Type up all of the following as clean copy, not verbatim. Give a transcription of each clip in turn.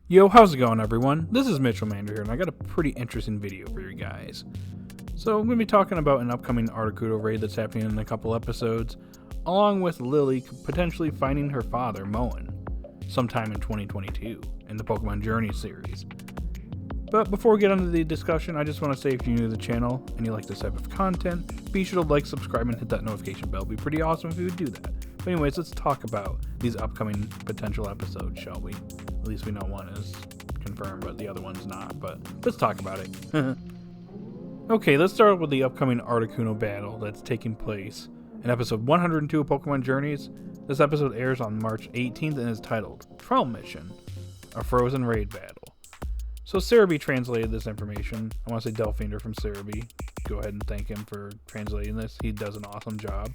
Yo, how's it going, everyone? This is Mitchell Mander here, and I got a pretty interesting video for you guys. So I'm going to be talking about an upcoming Articuno raid that's happening in a couple episodes, along with Lillie potentially finding her father, Moen, sometime in 2022 in the Pokemon Journey series. But before we get into the discussion, I just want to say if you're new to the channel and you like this type of content, be sure to like, subscribe, and hit that notification bell. It'd be pretty awesome if you would do that. But anyways, let's talk about these upcoming potential episodes, shall we? At least we know one is confirmed, but the other one's not. But let's talk about it. Okay, let's start with the upcoming Articuno Battle that's taking place in episode 102 of Pokemon Journeys. This episode airs on March 18th and is titled Trial Mission, a Frozen Raid Battle. So Cerebi translated this information. I want to say Delphinder from Cerebi. Go ahead and thank him for translating this. He does an awesome job.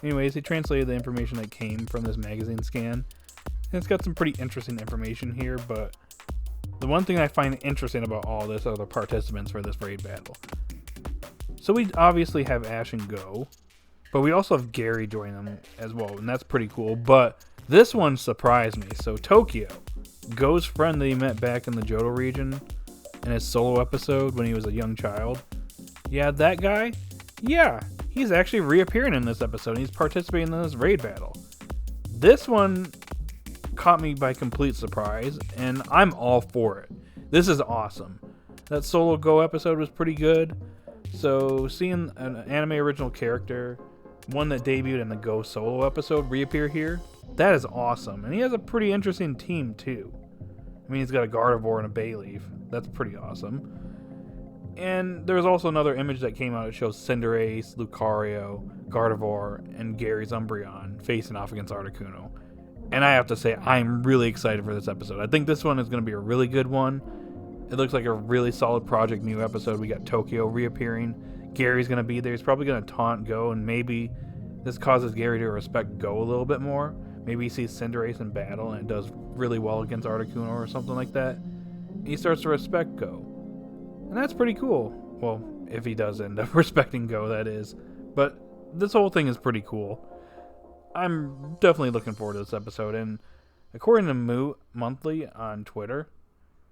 Anyways, he translated the information that came from this magazine scan. And it's got some pretty interesting information here, but the one thing I find interesting about all this are the participants for this raid battle. So we obviously have Ash and Go, but we also have Gary join them as well, and that's pretty cool. But this one surprised me. So Tokio, Go's friend that he met back in the Johto region in his solo episode when he was a young child. Yeah, that guy? Yeah, he's actually reappearing in this episode. He's participating in this raid battle. This one caught me by complete surprise, and I'm all for it. This is awesome. That solo Go episode was pretty good. So seeing an anime original character, one that debuted in the Go solo episode, reappear here, that is awesome. And he has a pretty interesting team too. I mean, he's got a Gardevoir and a Bayleaf. That's pretty awesome. And there's also another image that came out that shows Cinderace, Lucario, Gardevoir, and Gary's Umbreon facing off against Articuno. And I have to say, I'm really excited for this episode. I think this one is going to be a really good one. It looks like a really solid Project New episode. We got Tokio reappearing. Gary's going to be there. He's probably going to taunt Go, and maybe this causes Gary to respect Go a little bit more. Maybe he sees Cinderace in battle and it does really well against Articuno or something like that. And he starts to respect Go. And that's pretty cool. Well, if he does end up respecting Go, that is. But this whole thing is pretty cool. I'm definitely looking forward to this episode. And according to Moot Monthly on Twitter,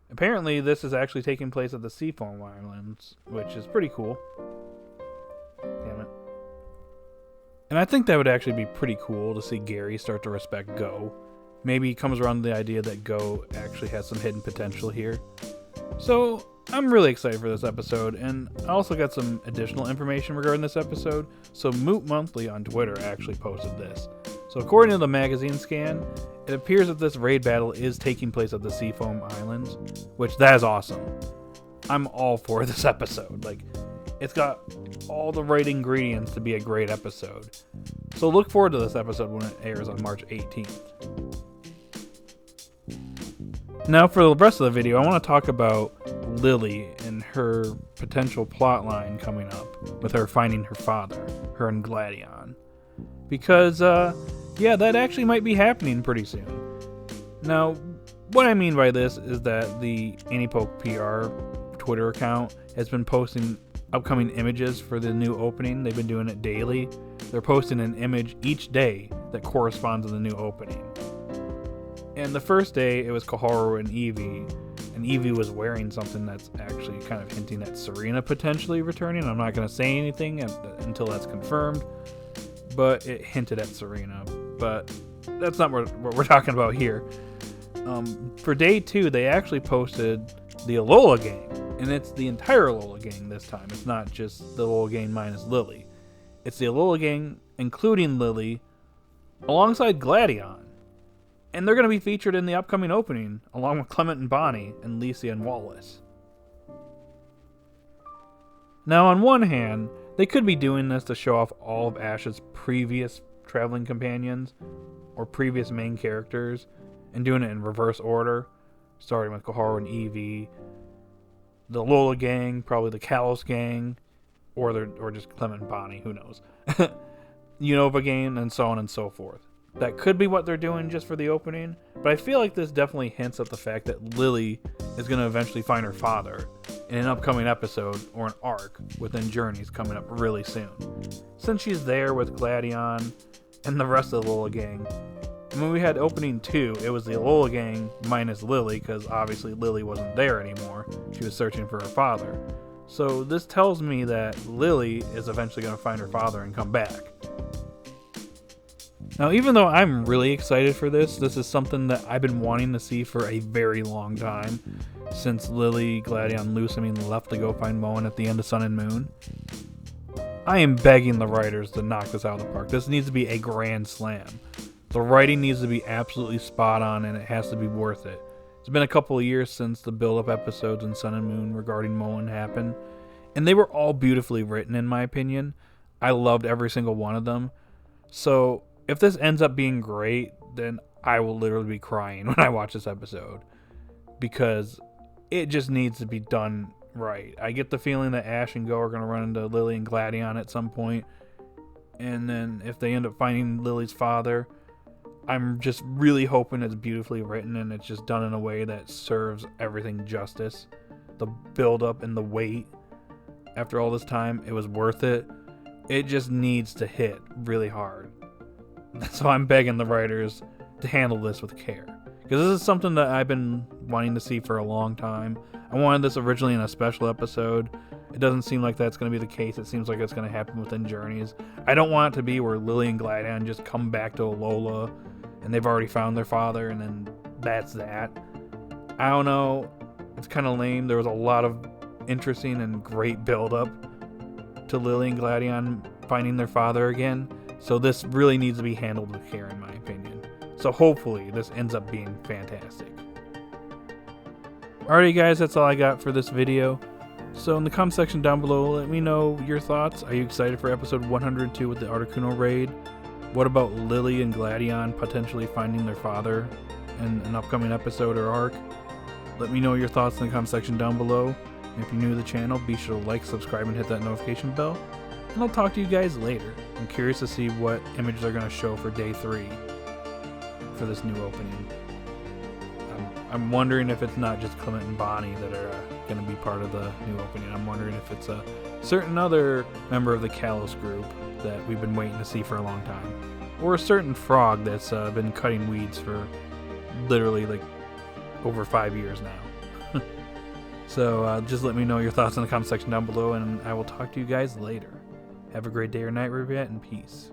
apparently this is actually taking place at the Seafoam Islands, which is pretty cool. Damn it. And I think that would actually be pretty cool to see Gary start to respect Go. Maybe he comes around to the idea that Go actually has some hidden potential here. So I'm really excited for this episode, and I also got some additional information regarding this episode. So Moot Monthly on Twitter actually posted this. So according to the magazine scan, it appears that this raid battle is taking place at the Seafoam Islands, which that is awesome. I'm all for this episode. Like, it's got all the right ingredients to be a great episode. So look forward to this episode when it airs on March 18th. Now for the rest of the video, I want to talk about Lillie and her potential plot line coming up with her finding her father, her and Gladion. Because, yeah, that actually might be happening pretty soon. Now, what I mean by this is that the AniPoke PR Twitter account has been posting upcoming images for the new opening. They've been doing it daily. They're posting an image each day that corresponds to the new opening. And the first day, it was Koharu and Eevee. And Eevee was wearing something that's actually kind of hinting at Serena potentially returning. I'm not going to say anything until that's confirmed. But it hinted at Serena. But that's not what we're talking about here. For day 2, they actually posted the Alola gang. And it's the entire Alola gang this time. It's not just the Alola gang minus Lillie. It's the Alola gang, including Lillie, alongside Gladion. And they're going to be featured in the upcoming opening, along with Clement and Bonnie, and Licia and Wallace. Now, on one hand, they could be doing this to show off all of Ash's previous traveling companions, or previous main characters, and doing it in reverse order, starting with Koharu and Eevee, the Lola gang, probably the Kalos gang, or just Clement and Bonnie, who knows. Unova gang, and so on and so forth. That could be what they're doing just for the opening, but I feel like this definitely hints at the fact that Lillie is going to eventually find her father in an upcoming episode or an arc within Journeys coming up really soon. Since she's there with Gladion and the rest of the Lola gang, And when we had opening 2, it was the Alola gang minus Lillie, because obviously Lillie wasn't there anymore. She was searching for her father. So this tells me that Lillie is eventually going to find her father and come back. Now, even though I'm really excited for this is something that I've been wanting to see for a very long time, since Lillie, Gladion, Lusamine left to go find Moen at the end of Sun and Moon. I am begging the writers to knock this out of the park. This needs to be a grand slam. The writing needs to be absolutely spot on, and it has to be worth it. It's been a couple of years since the build-up episodes in Sun and Moon regarding Moen happened, and they were all beautifully written in my opinion. I loved every single one of them. So if this ends up being great, then I will literally be crying when I watch this episode, because it just needs to be done right. I get the feeling that Ash and Go are going to run into Lillie and Gladion at some point, and then if they end up finding Lillie's father, I'm just really hoping it's beautifully written and it's just done in a way that serves everything justice. The build up and the wait after all this time, it was worth it. It just needs to hit really hard. So I'm begging the writers to handle this with care, because this is something that I've been wanting to see for a long time. I wanted this originally in a special episode. It doesn't seem like that's going to be the case. It seems like it's going to happen within Journeys. I don't want it to be where Lillie and Gladion just come back to Alola and they've already found their father, and then that's that. I don't know. It's kind of lame. There was a lot of interesting and great build-up to Lillie and Gladion finding their father again. So this really needs to be handled with care, in my opinion. So hopefully this ends up being fantastic. Alrighty guys, that's all I got for this video. So in the comment section down below, let me know your thoughts. Are you excited for episode 102 with the Articuno raid? What about Lillie and Gladion potentially finding their father in an upcoming episode or arc? Let me know your thoughts in the comment section down below. And if you're new to the channel, be sure to like, subscribe, and hit that notification bell. And I'll talk to you guys later. I'm curious to see what images are going to show for day 3 for this new opening. I'm wondering if it's not just Clement and Bonnie that are going to be part of the new opening. I'm wondering if it's a certain other member of the Kalos group that we've been waiting to see for a long time. Or a certain frog that's been cutting weeds for literally like over 5 years now. So just let me know your thoughts in the comment section down below, and I will talk to you guys later. Have a great day or night wherever you're at, and peace.